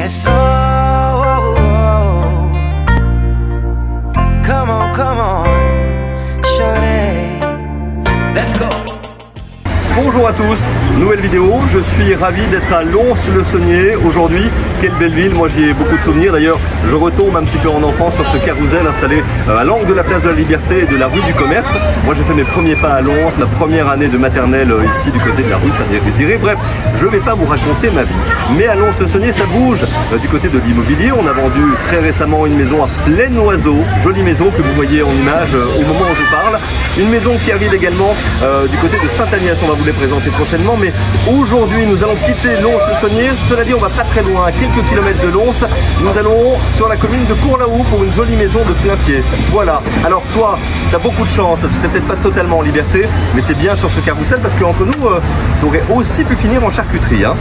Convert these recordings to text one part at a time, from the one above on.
Yes, oh, come on, shawty, let's go. Bonjour à tous, nouvelle vidéo, je suis ravi d'être à Lons-le-Saunier aujourd'hui. Quelle belle ville, moi j'y ai beaucoup de souvenirs. D'ailleurs, je retombe un petit peu en enfance sur ce carrousel installé à l'angle de la place de la Liberté et de la rue du Commerce. Moi j'ai fait mes premiers pas à Lons, ma première année de maternelle ici du côté de la rue Saint-Désiré. Bref, je ne vais pas vous raconter ma vie. Mais à Lons-le-Saunier, ça bouge du côté de l'immobilier. On a vendu très récemment une maison à Plaine-Oiseau, jolie maison que vous voyez en image au moment où je vous parle. Une maison qui arrive également du côté de Saint-Agnès, on va vous les présenter prochainement. Mais aujourd'hui, nous allons quitter Lons-le-Saunier. Cela dit, on va pas très loin, à quelques kilomètres de Lons. Nous allons sur la commune de Courlaoux pour une jolie maison de plein pied. Voilà. Alors toi, tu as beaucoup de chance parce que tu n'es peut-être pas totalement en liberté, mais tu es bien sur ce carrousel parce qu'entre nous, tu aurais aussi pu finir en charcuterie. Hein.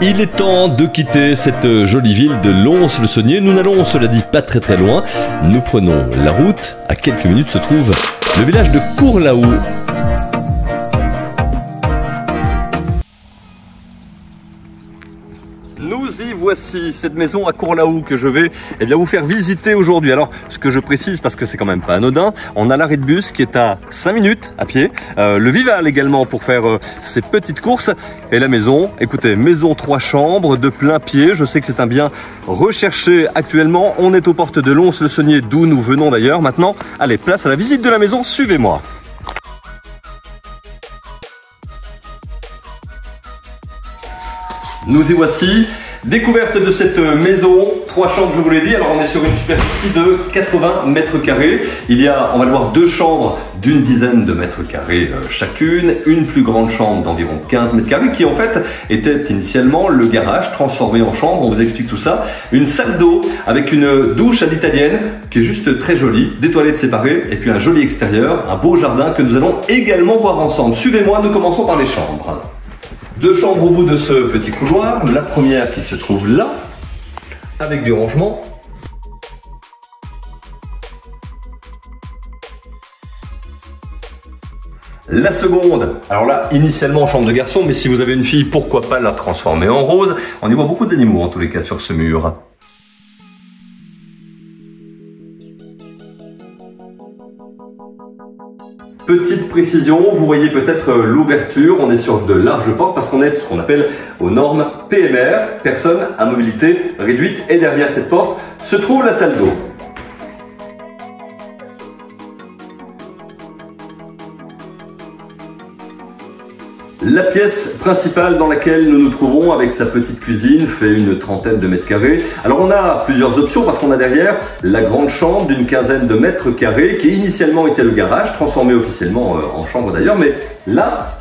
Il est temps de quitter cette jolie ville de Lons-le-Saunier. Nous n'allons, cela dit, pas très loin. Nous prenons la route. À quelques minutes se trouve le village de Courlaoux. Nous y voici, cette maison à Courlaoux que je vais vous faire visiter aujourd'hui. Alors, ce que je précise, parce que c'est quand même pas anodin, on a l'arrêt de bus qui est à 5 minutes à pied, le Vival également pour faire ses petites courses, et la maison, écoutez, maison 3 chambres de plein pied. Je sais que c'est un bien recherché actuellement. On est aux portes de Lons-le-Saunier, d'où nous venons d'ailleurs. Maintenant, allez, place à la visite de la maison, suivez-moi. Nous y voici, découverte de cette maison, 3 chambres je vous l'ai dit. Alors on est sur une superficie de 80 mètres carrés. Il y a, on va le voir, 2 chambres d'une dizaine de mètres carrés chacune. Une plus grande chambre d'environ 15 mètres carrés qui en fait était initialement le garage transformé en chambre. On vous explique tout ça. Une salle d'eau avec une douche à l'italienne qui est juste très jolie, des toilettes séparées et puis un joli extérieur, un beau jardin que nous allons également voir ensemble. Suivez-moi, nous commençons par les chambres. 2 chambres au bout de ce petit couloir. La première qui se trouve là, avec du rangement. La seconde, alors là, initialement chambre de garçon, mais si vous avez une fille, pourquoi pas la transformer en rose. On y voit beaucoup d'animaux en tous les cas sur ce mur. Petite précision, vous voyez peut-être l'ouverture, on est sur de larges portes parce qu'on est ce qu'on appelle aux normes PMR, personnes à mobilité réduite, et derrière cette porte se trouve la salle d'eau. La pièce principale dans laquelle nous nous trouvons avec sa petite cuisine fait une trentaine de mètres carrés. Alors on a plusieurs options parce qu'on a derrière la grande chambre d'une quinzaine de mètres carrés qui initialement était le garage, transformé officiellement en chambre d'ailleurs, mais là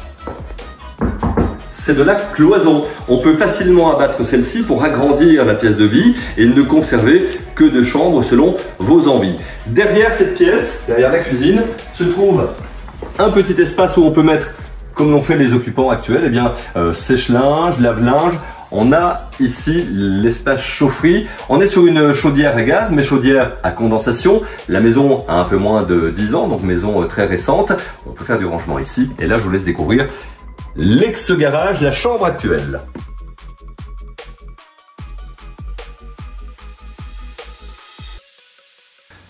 c'est de la cloison. On peut facilement abattre celle-ci pour agrandir la pièce de vie et ne conserver que 2 chambres selon vos envies. Derrière cette pièce, derrière la cuisine, se trouve un petit espace où on peut mettre, comme l'ont fait les occupants actuels, eh bien sèche-linge, lave-linge. On a ici l'espace chaufferie. On est sur une chaudière à gaz, mais chaudière à condensation. La maison a un peu moins de 10 ans, donc maison très récente. On peut faire du rangement ici. Et là, je vous laisse découvrir l'ex-garage, la chambre actuelle.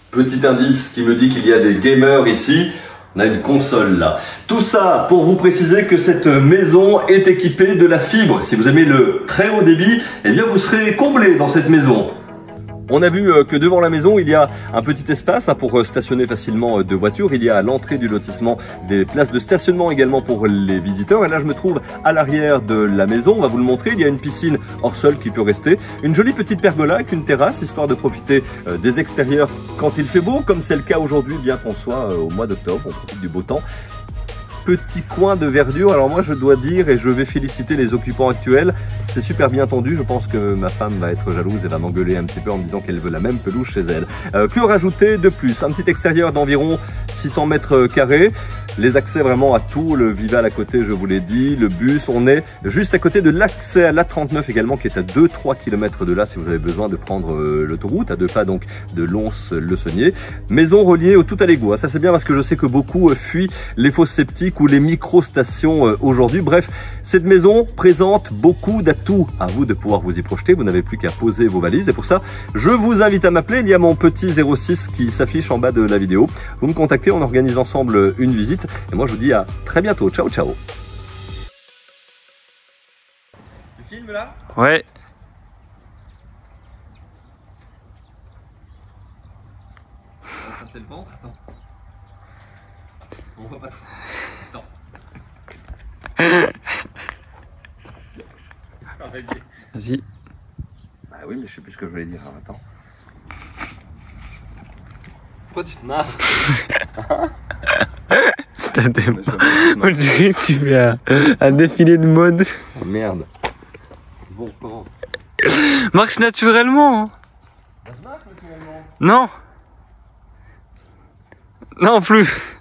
Petit indice qui me dit qu'il y a des gamers ici. On a une console là. Tout ça pour vous préciser que cette maison est équipée de la fibre. Si vous aimez le très haut débit, eh bien vous serez comblé dans cette maison. On a vu que devant la maison, il y a un petit espace pour stationner facilement de voitures. Il y a à l'entrée du lotissement des places de stationnement également pour les visiteurs. Et là, je me trouve à l'arrière de la maison. On va vous le montrer. Il y a une piscine hors sol qui peut rester. Une jolie petite pergola avec une terrasse, histoire de profiter des extérieurs quand il fait beau, comme c'est le cas aujourd'hui, bien qu'on soit au mois d'octobre. On profite du beau temps. Petit coin de verdure. Alors moi je dois dire, et je vais féliciter les occupants actuels, c'est super bien tendu. Je pense que ma femme va être jalouse et va m'engueuler un petit peu en me disant qu'elle veut la même pelouse chez elle. Que rajouter de plus? Un petit extérieur d'environ 600 mètres carrés. les accès vraiment à tout, le Vival à côté, je vous l'ai dit, le bus. On est juste à côté de l'accès à l'A39 également, qui est à 2-3 km de là si vous avez besoin de prendre l'autoroute, à 2 pas donc de Lons-le-Saunier. Maison reliée au tout à l'égout. Ça c'est bien parce que je sais que beaucoup fuient les fosses septiques ou les micro-stations aujourd'hui. Bref, cette maison présente beaucoup d'atouts. À vous de pouvoir vous y projeter, vous n'avez plus qu'à poser vos valises. Et pour ça, je vous invite à m'appeler. Il y a mon petit 06 qui s'affiche en bas de la vidéo. Vous me contactez, on organise ensemble une visite. Et moi je vous dis à très bientôt. Ciao ciao. Tu filmes là? Ouais. On va passer le ventre, attends. On voit pas trop. Attends. Vas-y. Bah oui, mais je sais plus ce que je voulais dire. Alors, attends. Pourquoi tu te marres? On dirait que tu fais un défilé de mode. Oh merde. Bon, comment? Marche naturellement. Hein. Ça se marche naturellement? Non. Non plus.